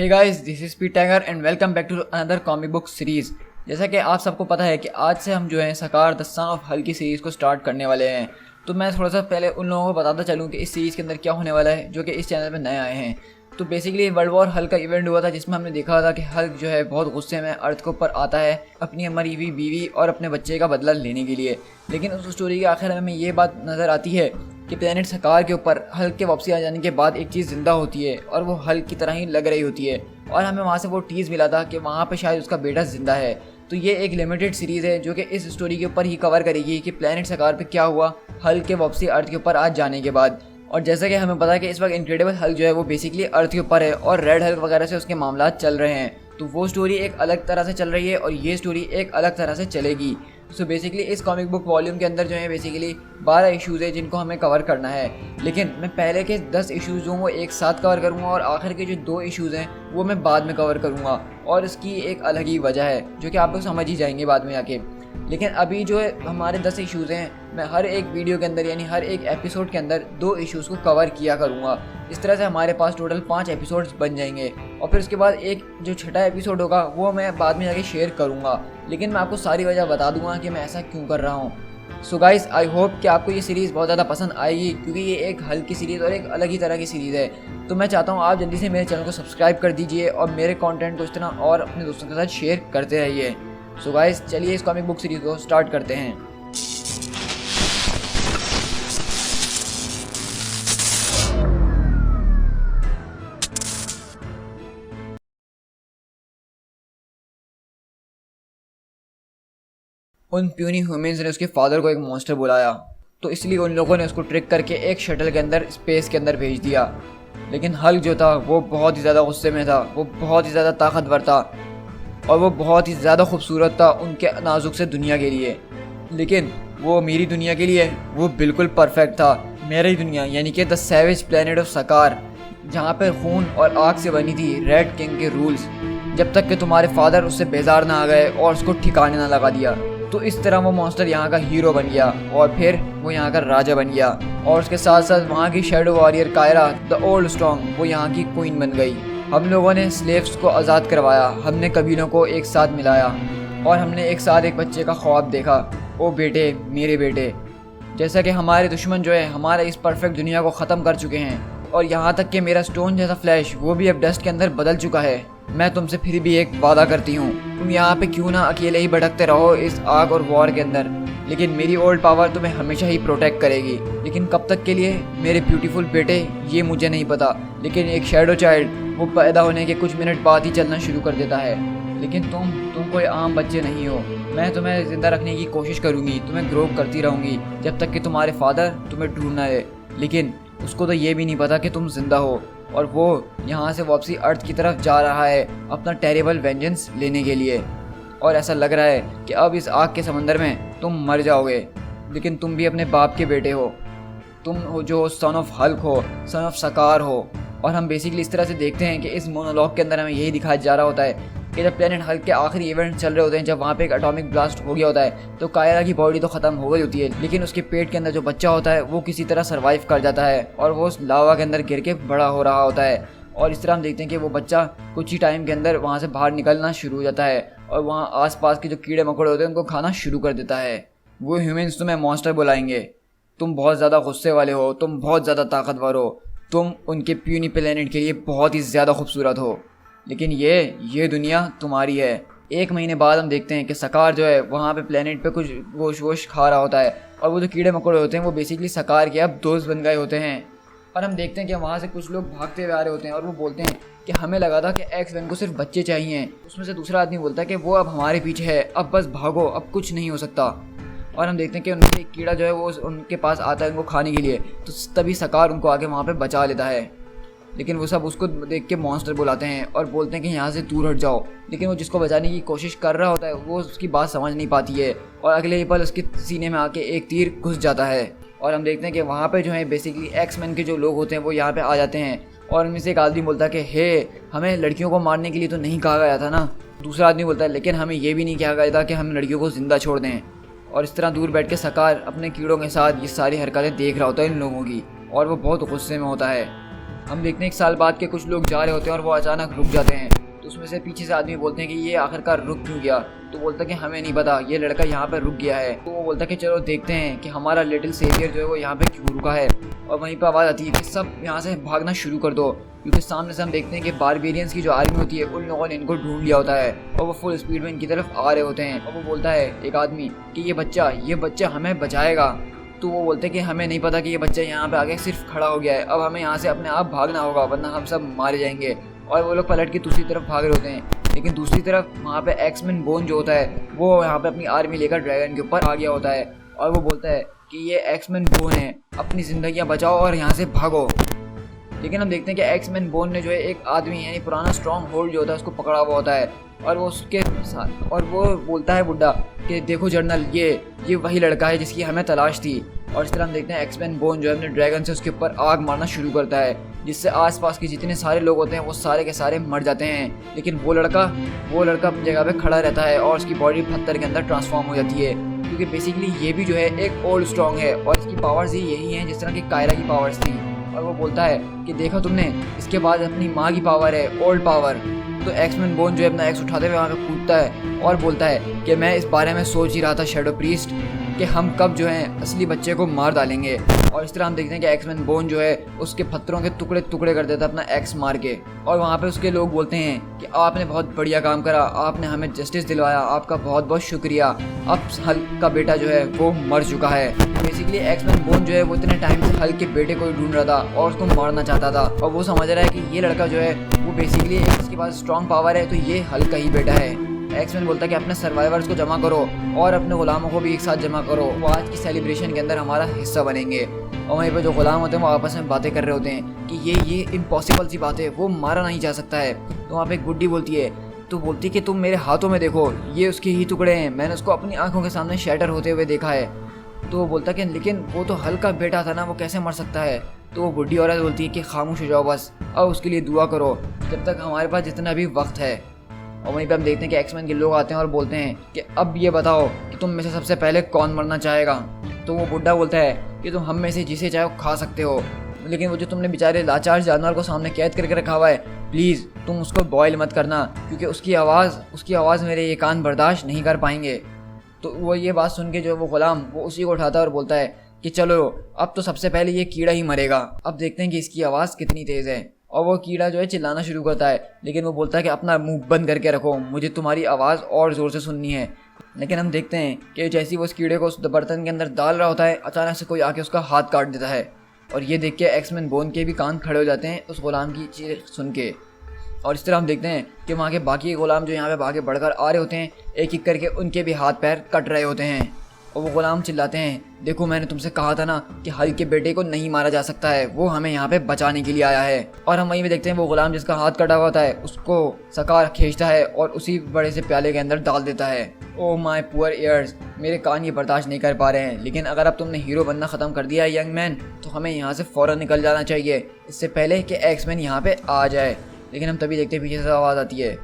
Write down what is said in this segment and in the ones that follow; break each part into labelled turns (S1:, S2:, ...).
S1: Hey guys, this is Pete Tiger and welcome back to another comic book series. जैसा कि आप सबको पता है कि आज से हम जो है सकार द सन ऑफ हल की सीरीज़ को स्टार्ट करने वाले हैं। तो मैं थोड़ा सा पहले उन लोगों को बताता चलूँ कि इस सीरीज़ के अंदर क्या होने वाला है जो कि इस चैनल में नए आए हैं। तो बेसिकली वर्ल्ड वॉर हल का इवेंट हुआ था जिसमें हमने देखा था कि हल्क जो है बहुत गुस्से में अर्थ के ऊपर आता है अपनी मरी हुई बीवी और अपने बच्चे का बदला लेने के लिए। लेकिन उस स्टोरी के आखिर में ये बात नज़र आती है कि प्लेनेट सकार के ऊपर हल्क के वापसी आ जाने के बाद एक चीज़ जिंदा होती है और वो हल्क की तरह ही लग रही होती है और हमें वहाँ से वो टीज़ मिला था कि वहाँ पे शायद उसका बेटा जिंदा है। तो ये एक लिमिटेड सीरीज़ है जो कि इस स्टोरी के ऊपर ही कवर करेगी कि प्लेनेट सकार पे क्या हुआ हल्क के वापसी अर्थ के ऊपर आज जाने के बाद। और जैसा कि हमें पता है कि इस वक्त इनक्रेडिबल हल्क जो है वो बेसिकली अर्थ के ऊपर है और रेड हल्क वगैरह से उसके मामला चल रहे हैं। तो वो स्टोरी एक अलग तरह से चल रही है और ये स्टोरी एक अलग तरह से चलेगी। सो बेसिकली इस कॉमिक बुक वॉल्यूम के अंदर जो है बेसिकली 12 इश्यूज़ है जिनको हमें कवर करना है। लेकिन मैं पहले के 10 इश्यूज़ जो वो एक साथ कवर करूँगा और आखिर के जो 2 इश्यूज़ हैं वो मैं बाद में कवर करूँगा और इसकी एक अलग ही वजह है जो कि आप लोग समझ ही जाएंगे बाद में आके। लेकिन अभी जो है हमारे 10 इश्यूज़ हैं मैं हर एक वीडियो के अंदर यानी हर एक एपिसोड के अंदर 2 इश्यूज़ को कवर किया करूँगा। इस तरह से हमारे पास टोटल 5 एपिसोड्स बन जाएंगे और फिर उसके बाद एक जो छठा एपिसोड होगा वो मैं बाद में जाके शेयर करूँगा। लेकिन मैं आपको सारी वजह बता दूँगा कि मैं ऐसा क्यों कर रहा हूँ। सो गाइस, आई होप कि आपको ये सीरीज़ बहुत ज़्यादा पसंद आएगी क्योंकि ये एक हल्की सीरीज़ और एक अलग ही तरह की सीरीज़ है। तो मैं चाहता हूँ आप जल्दी से मेरे चैनल को सब्सक्राइब कर दीजिए और मेरे कंटेंट को इस तरह और अपने दोस्तों के साथ शेयर करते रहिए। सो गाइस, चलिए इस कॉमिक बुक सीरीज़ को स्टार्ट करते हैं। उन प्यूनी ह्यूमंस ने उसके फादर को एक मॉन्स्टर बुलाया तो इसलिए उन लोगों ने उसको ट्रिक करके एक शटल के अंदर स्पेस के अंदर भेज दिया। लेकिन हल्क जो था वो बहुत ही ज़्यादा गुस्से में था, वो बहुत ही ज़्यादा ताकतवर था और वो बहुत ही ज़्यादा खूबसूरत था उनके नाजुक से दुनिया के लिए। लेकिन वो मेरी दुनिया के लिए वो बिल्कुल परफेक्ट था। मेरी दुनिया यानी कि द सैवेज प्लेनेट ऑफ सकार, जहाँ पर खून और आग से बनी थी रेड किंग के रूल्स, जब तक कि तुम्हारे फादर उससे बेजार ना आ गए और उसको ठिकाने ना लगा दिया। तो इस तरह वो मॉन्स्टर यहाँ का हीरो बन गया और फिर वो यहाँ का राजा बन गया और उसके साथ साथ वहाँ की shadow warrior Kyra the old strong वो यहाँ की क्वीन बन गई। हम लोगों ने स्लेव्स को आज़ाद करवाया, हमने कबीलों को एक साथ मिलाया और हमने एक साथ एक बच्चे का ख्वाब देखा। ओ बेटे, मेरे बेटे, जैसा कि हमारे दुश्मन जो है हमारे इस परफेक्ट दुनिया को ख़त्म कर चुके हैं और यहाँ तक कि मेरा स्टोन जैसा फ्लैश वो भी अब डस्ट के अंदर बदल चुका है। मैं तुमसे फिर भी एक वादा करती हूँ, तुम यहाँ पे क्यों ना अकेले ही भटकते रहो इस आग और वॉर के अंदर, लेकिन मेरी ओल्ड पावर तुम्हें हमेशा ही प्रोटेक्ट करेगी। लेकिन कब तक के लिए मेरे ब्यूटीफुल बेटे ये मुझे नहीं पता, लेकिन एक शैडो चाइल्ड वो पैदा होने के कुछ मिनट बाद ही चलना शुरू कर देता है। लेकिन तुम कोई आम बच्चे नहीं हो। मैं तुम्हें ज़िंदा रखने की कोशिश करूँगी, तुम्हें ग्रो करती रहूँगी जब तक कि तुम्हारे फादर तुम्हें ढूंढ ना आए। लेकिन उसको तो ये भी नहीं पता कि तुम जिंदा हो और वो यहाँ से वापसी अर्थ की तरफ जा रहा है अपना टेरिबल वेंजेंस लेने के लिए। और ऐसा लग रहा है कि अब इस आग के समंदर में तुम मर जाओगे। लेकिन तुम भी अपने बाप के बेटे हो, तुम हो जो सन ऑफ हल्क हो, सन ऑफ सकार हो। और हम बेसिकली इस तरह से देखते हैं कि इस मोनोलॉग के अंदर हमें यही दिखाया जा रहा होता है कि जब प्लेनेट हल्क के आखिरी इवेंट चल रहे होते हैं, जब वहाँ पे एक एटॉमिक ब्लास्ट हो गया होता है तो कायरा की बॉडी तो ख़त्म हो गई होती है, लेकिन उसके पेट के अंदर जो बच्चा होता है वो किसी तरह सर्वाइव कर जाता है और वो उस लावा के अंदर गिर के बड़ा हो रहा होता है। और इस तरह हम देखते हैं कि वो बच्चा कुछ ही टाइम के अंदर वहाँ से बाहर निकलना शुरू हो जाता है और वहाँ आसपास के जो कीड़े मकोड़े होते हैं उनको खाना शुरू कर देता है। वो ह्यूमंस तुम्हें मॉन्स्टर बुलाएंगे, तुम बहुत ज़्यादा गुस्से वाले हो, तुम बहुत ज़्यादा ताकतवर हो, तुम उनके प्यूनी प्लेनेट के लिए बहुत ही ज़्यादा खूबसूरत हो, लेकिन ये दुनिया तुम्हारी है। 1 महीने बाद हम देखते हैं कि सकार जो है वहाँ पे प्लेनेट पे कुछ गोश्त वोश खा रहा होता है और वो जो कीड़े मकोड़े होते हैं वो बेसिकली सकार के अब दोस्त बन गए होते हैं। और हम देखते हैं कि वहाँ से कुछ लोग भागते हुए आ रहे होते हैं और वो बोलते हैं कि हमें लगा था कि एक्स-मैन को सिर्फ बच्चे चाहिए। उसमें से दूसरा आदमी बोलता है कि वो अब हमारे पीछे है, अब बस भागो, अब कुछ नहीं हो सकता। और हम देखते हैं कि उनके एक कीड़ा जो है वो उनके पास आता है उनको खाने के लिए, तो तभी सकार उनको आगे वहाँ पे बचा लेता है। लेकिन वो सब उसको देख के मॉन्स्टर बुलाते हैं और बोलते हैं कि यहाँ से दूर हट जाओ। लेकिन वो जिसको बचाने की कोशिश कर रहा होता है वो उसकी बात समझ नहीं पाती है और अगले ही पल उसके सीने में आके एक तीर घुस जाता है। और हम देखते हैं कि वहाँ पे जो है बेसिकली एक्स-मैन के जो लोग होते हैं वो यहाँ पे आ जाते हैं और उनमें से एक आदमी बोलता है कि हे, हमें लड़कियों को मारने के लिए तो नहीं कहा गया था ना। दूसरा आदमी बोलता है लेकिन हमें ये भी नहीं कहा गया था कि हम लड़कियों को ज़िंदा छोड़ दें। और इस तरह दूर बैठ के सकार अपने कीड़ों के साथ ये सारी हरकतें देख रहा होता है इन लोगों की और वो बहुत गुस्से में होता है। हम देखते हैं 1 साल बाद के कुछ लोग जा रहे होते हैं और वो अचानक रुक जाते हैं। तो उसमें से पीछे से आदमी बोलते हैं कि ये आखिरकार रुक क्यों गया। तो बोलता है कि हमें नहीं पता, ये लड़का यहाँ पे रुक गया है। तो वो बोलता है कि चलो देखते हैं कि हमारा लिटिल सेवियर जो है वो यहाँ पे क्यों रुका है। और वहीं पर आवाज़ आती है कि सब यहाँ से भागना शुरू कर दो, क्योंकि सामने से हम देखते हैं कि बारबेरियंस की जो आर्मी होती है उन लोगों ने इनको ढूंढ लिया होता है और वो फुल स्पीड में इनकी तरफ आ रहे होते हैं। और वो बोलता है एक आदमी कि ये बच्चा हमें बचाएगा। तो वो बोलते हैं कि हमें नहीं पता कि ये बच्चा यहाँ पे आके सिर्फ खड़ा हो गया है, अब हमें यहाँ से अपने आप भागना होगा वरना हम सब मारे जाएंगे। और वो लोग पलट के दूसरी तरफ भाग रहे होते हैं, लेकिन दूसरी तरफ वहाँ पे एक्समैन बोन जो होता है वो यहाँ पे अपनी आर्मी लेकर ड्रैगन के ऊपर आ गया होता है। और वो बोलता है कि ये एक्समैन बोन है, अपनी ज़िंदगियाँ बचाओ और यहाँ से भागो। लेकिन हम देखते हैं कि एक्समैन बोन ने जो है एक आदमी यानी पुराना स्ट्रॉन्ग होल्ड जो होता है उसको पकड़ा हुआ होता है और वो उसके साथ और वो बोलता है बुड्ढा कि देखो जर्नल, ये वही लड़का है जिसकी हमें तलाश थी। और इस तरह हम देखते हैं एक्समैन बोन जो है अपने ड्रैगन से उसके ऊपर आग मारना शुरू करता है, जिससे आसपास के जितने सारे लोग होते हैं वो सारे के सारे मर जाते हैं। लेकिन वो लड़का अपनी जगह पे खड़ा रहता है और उसकी बॉडी पत्थर के अंदर ट्रांसफॉर्म हो जाती है, क्योंकि बेसिकली ये भी जो है एक ओल्ड स्ट्रॉन्ग है और इसकी पावर्स ही यही हैं जिस तरह की कायरा की पावर्स थी। और वो बोलता है कि देखो तुमने, इसके बाद अपनी माँ की पावर है, ओल्ड पावर। तो एक्समैन बोन जो है अपना एक्स उठाते हुए वहाँ पे कूदता है और बोलता है कि मैं इस बारे में सोच ही रहा था शैडो प्रीस्ट कि हम कब जो है असली बच्चे को मार डालेंगे। और इस तरह हम देखते हैं कि एक्समैन बोन जो है उसके पत्थरों के टुकड़े टुकड़े कर देता है अपना एक्स मार के। और वहाँ पे उसके लोग बोलते हैं कि आपने बहुत बढ़िया काम करा, आपने हमें जस्टिस दिलवाया, आपका बहुत बहुत शुक्रिया। अब हल्क का बेटा जो है वो मर चुका है। बेसिकली एक्समैन बोन जो है वो इतने टाइम से हल्क के बेटे को ढूंढ रहा था और उसको मारना चाहता था, और वो समझ रहा है कि ये लड़का जो है वो बेसिकली इसके पास स्ट्रॉन्ग पावर है, तो ये हल्क का ही बेटा है। एक्समैन बोलता है कि अपने सर्वाइवर्स को जमा करो और अपने गुलामों को भी एक साथ जमा करो, वो आज की सेलिब्रेशन के अंदर हमारा हिस्सा बनेंगे। और वहीं पर जो गुलाम होते हैं वो आपस में बातें कर रहे होते हैं कि ये इम्पॉसिबल सी बात है, वो मारा नहीं जा सकता है। तो वहाँ पे एक बुड्ढी बोलती है, तो बोलती है कि तुम मेरे हाथों में देखो, ये उसके ही टुकड़े हैं, मैंने उसको अपनी आंखों के सामने शैटर होते हुए देखा है। तो वो बोलता है कि लेकिन वो तो हल्क का बेटा था ना, वो कैसे मर सकता है। तो वो बुढ़ी औरत बोलती है कि खामोश हो जाओ बस, अब उसके लिए दुआ करो जब तक हमारे पास जितना भी वक्त है। और वहीं पे हम देखते हैं कि एक्समैन के लोग आते हैं और बोलते हैं कि अब ये बताओ कि तुम में से सबसे पहले कौन मरना चाहेगा। तो वो बुड्ढा बोलता है कि तुम हम में से जिसे चाहे खा सकते हो, लेकिन वो जो तुमने बेचारे लाचार जानवर को सामने कैद करके रखा हुआ है, प्लीज़ तुम उसको बॉयल मत करना, क्योंकि उसकी आवाज़ मेरे ये कान बर्दाश्त नहीं कर पाएंगे। तो वो ये बात सुन के जो वो गुलाम वो उसी को उठाता है और बोलता है कि चलो अब तो सबसे पहले ये कीड़ा ही मरेगा, अब देखते हैं कि इसकी आवाज़ कितनी तेज़ है। और वो कीड़ा जो है चिल्लाना शुरू करता है, लेकिन वो बोलता है कि अपना मुंह बंद करके रखो, मुझे तुम्हारी आवाज़ और ज़ोर से सुननी है। लेकिन हम देखते हैं कि जैसे ही वो उस कीड़े को उस बर्तन के अंदर डाल रहा होता है, अचानक से कोई आके उसका हाथ काट देता है। और ये देख के एक्समैन बोन के भी कान खड़े हो जाते हैं उस गुलाम की चीज़ सुन के। और इस तरह हम देखते हैं कि वहाँ के बाकी गुलाम जो यहाँ पे आगे बढ़कर आ रहे होते हैं, एक एक करके उनके भी हाथ पैर कट रहे होते हैं। और वो गुलाम चिल्लाते हैं, देखो मैंने तुमसे कहा था ना कि हल्क के बेटे को नहीं मारा जा सकता है, वो हमें यहाँ पे बचाने के लिए आया है। और हम वहीं पे देखते हैं वो गुलाम जिसका हाथ कटा हुआ होता है उसको सकार खींचता है और उसी बड़े से प्याले के अंदर डाल देता है। ओह माय पुअर ईयर्स, मेरे कान ये बर्दाश्त नहीं कर पा रहे हैं। लेकिन अगर अब तुमने हीरो बनना ख़त्म कर दिया है यंग मैन, तो हमें यहाँ से फ़ौरन निकल जाना चाहिए, इससे पहले कि एक्समैन यहाँ पे आ जाए। लेकिन हम तभी देखते हैं पीछे से आवाज़ आती है,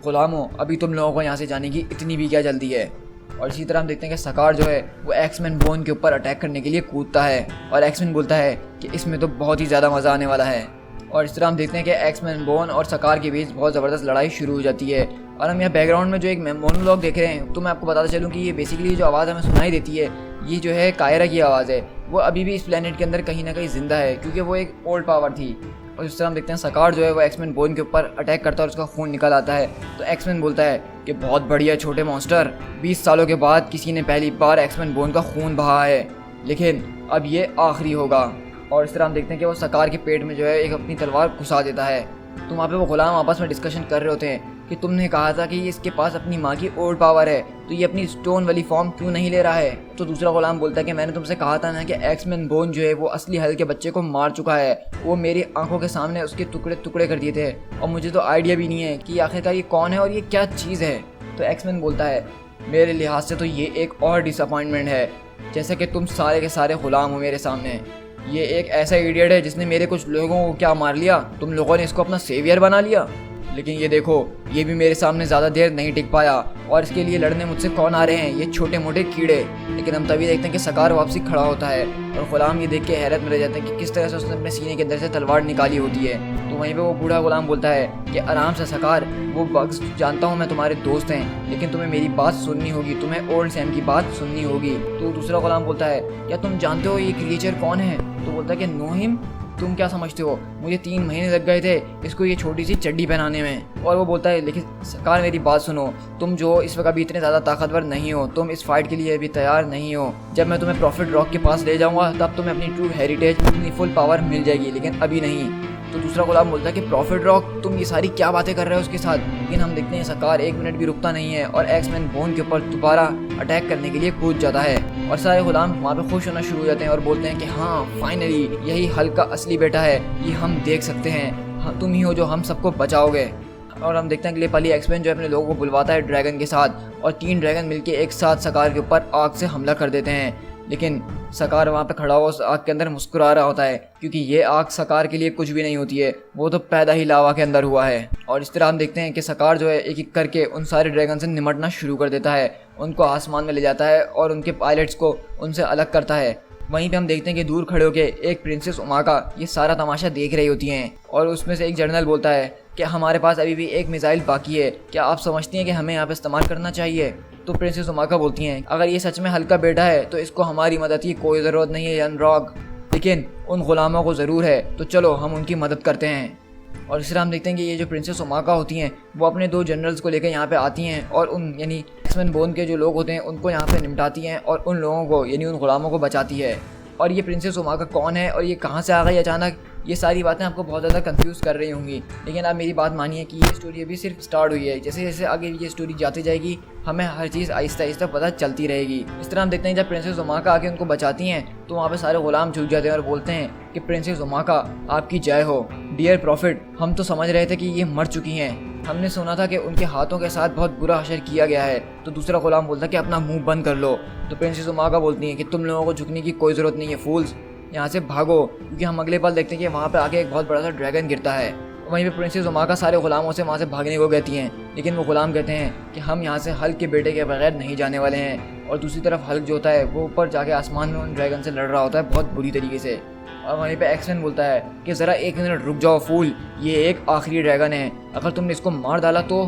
S1: गुलामों अभी तुम लोगों को यहाँ से जाने की इतनी भी क्या जल्दी है। और इसी तरह हम देखते हैं कि सकार जो है वो एक्समैन बोन के ऊपर अटैक करने के लिए कूदता है और एक्समैन बोलता है कि इसमें तो बहुत ही ज़्यादा मज़ा आने वाला है। और इस तरह हम देखते हैं कि एक्समैन बोन और सकार के बीच बहुत ज़बरदस्त लड़ाई शुरू हो जाती है। और हम यहाँ बैकग्राउंड में जो एक मोनोलॉग देख रहे हैं, तो मैं आपको बताता चलूँ कि ये बेसिकली जो आवाज़ हमें सुनाई देती है ये जो है कायरा की आवाज़ है, वो अभी भी इस प्लेनेट के अंदर कहीं ना कहीं ज़िंदा है, क्योंकि वो एक ओल्ड पावर थी। और इस तरह हम देखते हैं सकार जो है वो एक्समैन बोन के ऊपर अटैक करता है और उसका खून निकल आता है। तो एक्समैन बोलता है कि बहुत बढ़िया छोटे मॉन्स्टर, 20 सालों के बाद किसी ने पहली बार एक्समैन बोन का खून बहा है, लेकिन अब ये आखिरी होगा। और इस तरह हम देखते हैं कि वो सकार के पेट में जो है एक अपनी तलवार घुसा देता है। तो वहाँ पे वो गुलाम आपस में डिस्कशन कर रहे होते हैं कि तुमने कहा था कि इसके पास अपनी माँ की ओल्ड पावर है, तो ये अपनी स्टोन वाली फॉर्म क्यों नहीं ले रहा है। तो दूसरा गुलाम बोलता है कि मैंने तुमसे कहा था ना कि एक्समैन बोन जो है वो असली हल्क के बच्चे को मार चुका है, वो मेरी आंखों के सामने उसके टुकड़े टुकड़े कर दिए थे, और मुझे तो आइडिया भी नहीं है कि आखिरकार ये कौन है और ये क्या चीज़ है। तो एक्समैन बोलता है, मेरे लिहाज से तो ये एक और डिसअपॉइंटमेंट है, जैसे कि तुम सारे के सारे गुलाम हो मेरे सामने। ये एक ऐसा इडियट है जिसने मेरे कुछ लोगों को क्या मार लिया, तुम लोगों ने इसको अपना सेवियर बना लिया। लेकिन ये देखो, ये भी मेरे सामने ज़्यादा देर नहीं टिक पाया और इसके लिए लड़ने मुझसे कौन आ रहे हैं, ये छोटे मोटे कीड़े। लेकिन हम तभी देखते हैं कि सकार वापसी खड़ा होता है और गुलाम ये देख के हैरत में रह जाते हैं कि किस तरह से उसने अपने सीने के अंदर से तलवार निकाली होती है। तो वहीं पे वो बूढ़ा गुलाम बोलता है कि आराम से सकार, वो बग्स जानता हूँ मैं तुम्हारे दोस्त हैं, लेकिन तुम्हें मेरी बात सुननी होगी, तुम्हें ओल्ड सैम की बात सुननी होगी। तो दूसरा गुलाम बोलता है, क्या तुम जानते हो ये क्रिएचर कौन है? तो बोलता है कि नो हिम, तुम क्या समझते हो, मुझे 3 महीने लग गए थे इसको ये छोटी सी चड्डी पहनाने में। और वो बोलता है, लेकिन सरकार मेरी बात सुनो, तुम जो इस वक्त अभी इतने ज़्यादा ताकतवर नहीं हो, तुम इस फाइट के लिए अभी तैयार नहीं हो। जब मैं तुम्हें प्रॉफिट रॉक के पास ले जाऊंगा तब तुम्हें अपनी ट्रू हेरिटेज, अपनी फुल पावर मिल जाएगी, लेकिन अभी नहीं। तो दूसरा गुलाम बोलता है कि प्रॉफिट रॉक, तुम ये सारी क्या बातें कर रहे हो उसके साथ। लेकिन हम देखते हैं सरकार 1 मिनट भी रुकता नहीं है और एक्समैन बोन के ऊपर दोबारा अटैक करने के लिए कूद जाता है। और सारे गुलाम वहाँ पे खुश होना शुरू हो जाते हैं और बोलते हैं कि हाँ, फाइनली यही हल्क का असली बेटा है, ये हम देख सकते हैं, हाँ, तुम ही हो जो हम सबको बचाओगे। और हम देखते हैं कि पहले एक्समैन जो अपने लोगों को बुलवाता है ड्रैगन के साथ, और 3 ड्रैगन मिलके एक साथ सकार के ऊपर आग से हमला कर देते हैं। लेकिन सकार वहाँ पे खड़ा हुआ उस आग के अंदर मुस्कुरा रहा होता है, क्योंकि ये आग सकार के लिए कुछ भी नहीं होती है, वो तो पैदा ही लावा के अंदर हुआ है। और इस तरह हम देखते हैं कि सकार जो है एक एक करके उन सारे ड्रैगन से निमटना शुरू कर देता है, उनको आसमान में ले जाता है और उनके पायलट्स को उनसे अलग करता है। वहीं पे हम देखते हैं कि दूर खड़े होके एक प्रिंसेस उमाका ये सारा तमाशा देख रही होती हैं, और उसमें से एक जनरल बोलता है कि हमारे पास अभी भी एक मिसाइल बाकी है, क्या आप समझती हैं कि हमें यहाँ पे इस्तेमाल करना चाहिए? तो प्रिंसेस उमाका बोलती हैं, अगर ये सच में हल्का बेटा है तो इसको हमारी मदद की कोई ज़रूरत नहीं है यन रॉग, लेकिन उन गुलामों को ज़रूर है, तो चलो हम उनकी मदद करते हैं। और इस तरह हम देखते हैं कि ये जो प्रिंसेस उमाका होती हैं वो अपने 2 जनरल्स को लेकर यहाँ पे आती हैं और उन यानी एक्समैन बोन के जो लोग होते हैं उनको यहाँ पे निपटाती हैं और उन लोगों को यानी उन गुलामों को बचाती है। और ये प्रिंसेस उमाका कौन है और ये कहाँ से आ गई अचानक, ये सारी बातें आपको बहुत ज़्यादा कंफ्यूज कर रही होंगी, लेकिन आप मेरी बात मानिए कि ये स्टोरी अभी सिर्फ स्टार्ट हुई है। जैसे जैसे आगे ये स्टोरी जाती जाएगी हमें हर चीज़ आहिस्ता आहिस्ता पता चलती रहेगी। इस तरह हम देखते हैं जब प्रिंसेस उमाका आके उनको बचाती हैं तो वहाँ पे सारे गुलाम झुक जाते हैं और बोलते हैं कि प्रिंसेस उमाका आपकी जय हो। डियर प्रॉफिट, हम तो समझ रहे थे कि ये मर चुकी हैं, हमने सुना था कि उनके हाथों के साथ बहुत बुरा हशर किया गया है। तो दूसरा गुलाम बोलता है कि अपना मुंह बंद कर लो। तो प्रिंसेस उमाका बोलती हैं कि तुम लोगों को झुकने की कोई ज़रूरत नहीं है फूल्स, यहाँ से भागो, क्योंकि हम अगले पल देखते हैं कि वहाँ पे आके एक बहुत बड़ा सा ड्रैगन गिरता है। वहीं पे प्रिंसेस उमाका सारे गुलामों से वहाँ से भागने को कहती हैं, लेकिन वो गुलाम कहते हैं कि हम यहाँ से हल्क के बेटे के बगैर नहीं जाने वाले हैं। और दूसरी तरफ हल्क जो होता है वो ऊपर जाके आसमान में उन ड्रैगन से लड़ रहा होता है बहुत बुरी तरीके से। और वहीं पे एक्समैन बोलता है कि ज़रा 1 मिनट रुक जाओ फूल, ये एक आखिरी ड्रैगन है, अगर तुमने इसको मार डाला तो।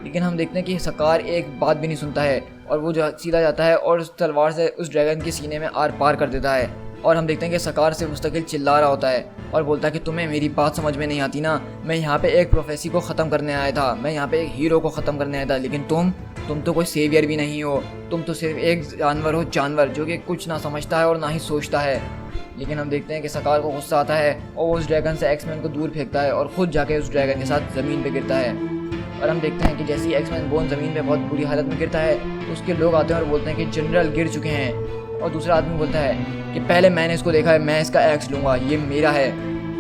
S1: लेकिन हम देखते हैं कि सकार एक बात भी नहीं सुनता है और वो सीधा जाता है और उस तलवार से उस ड्रैगन के सीने में आर पार कर देता है। और हम देखते हैं कि सकार से मुस्तकिल चिल्ला रहा होता है और बोलता है कि तुम्हें मेरी बात समझ में नहीं आती ना, मैं यहाँ पे एक प्रोफेसी को ख़त्म करने आया था, मैं यहाँ पे एक हीरो को ख़त्म करने आया था, लेकिन तुम तो कोई सेवियर भी नहीं हो, तुम तो सिर्फ एक जानवर हो, जानवर जो कि कुछ ना समझता है और ना ही सोचता है। लेकिन हम देखते हैं कि सकार को गुस्सा आता है और वो उस ड्रैगन से एक्समैन को दूर फेंकता है और ख़ुद जाके उस ड्रैगन के साथ ज़मीन पे गिरता है। और हम देखते हैं कि जैसे ही एक्समैन बोन ज़मीन पे बहुत बुरी हालत में गिरता है तो उसके लोग आते हैं और बोलते हैं कि जनरल गिर चुके हैं। और दूसरा आदमी बोलता है कि पहले मैंने इसको देखा है, मैं इसका एक्स लूँगा, ये मेरा है।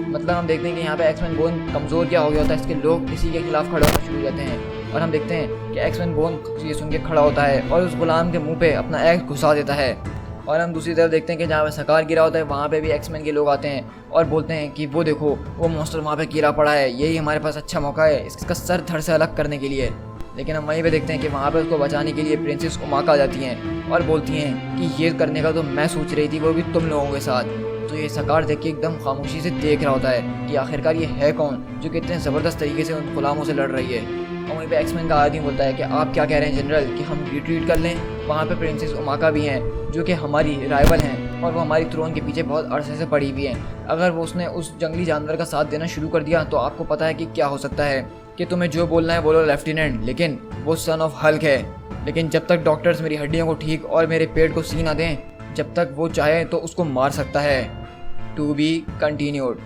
S1: मतलब हम देखते हैं कि यहाँ पे एक्समैन बोन कमज़ोर क्या हो गया होता है, इसके लोग इसी के खिलाफ खड़े होना शुरू हो जाते हैं। और हम देखते हैं कि एक्समैन बोन ये सुन के खड़ा होता है और उस गुलाम के मुँह पे अपना एक्स घुसा देता है। और हम दूसरी तरफ देखते हैं कि जहाँ पे सकार गिरा होता है वहाँ पे भी एक्समैन के लोग आते हैं और बोलते हैं कि वो देखो, वो मॉन्स्टर वहाँ पे गिरा पड़ा है, यही हमारे पास अच्छा मौका है इसका सर धड़ से अलग करने के लिए। लेकिन हम वहीं पे देखते हैं कि वहाँ पे उसको बचाने के लिए प्रिंसेस उमाका जाती हैं और बोलती हैं कि ये करने का तो मैं सोच रही थी, वो भी तुम लोगों के साथ। तो ये सकार देख के एकदम खामोशी से देख रहा होता है कि आखिरकार ये है कौन जो कि इतने ज़बरदस्त तरीके से उन गुलामों से लड़ रही है। और वहीं पे एक्समैन का आदमी बोलता है कि आप क्या कह रहे हैं जनरल कि हम रिट्रीट कर लें? वहाँ पे प्रिंसेस उमाका भी हैं जो कि हमारी राइवल हैं और वो हमारी थ्रोन के पीछे बहुत अरसे से पड़ी हुई हैं। अगर वो उसने उस जंगली जानवर का साथ देना शुरू कर दिया तो आपको पता है कि क्या हो सकता है, कि तुम्हें जो बोलना है बोलो लेफ्टिनेंट, लेकिन वो सन ऑफ हल्क है। लेकिन जब तक डॉक्टर्स मेरी हड्डियों को ठीक और मेरे पेट को सी ना दें, जब तक वो चाहे तो उसको मार सकता है। To be continued.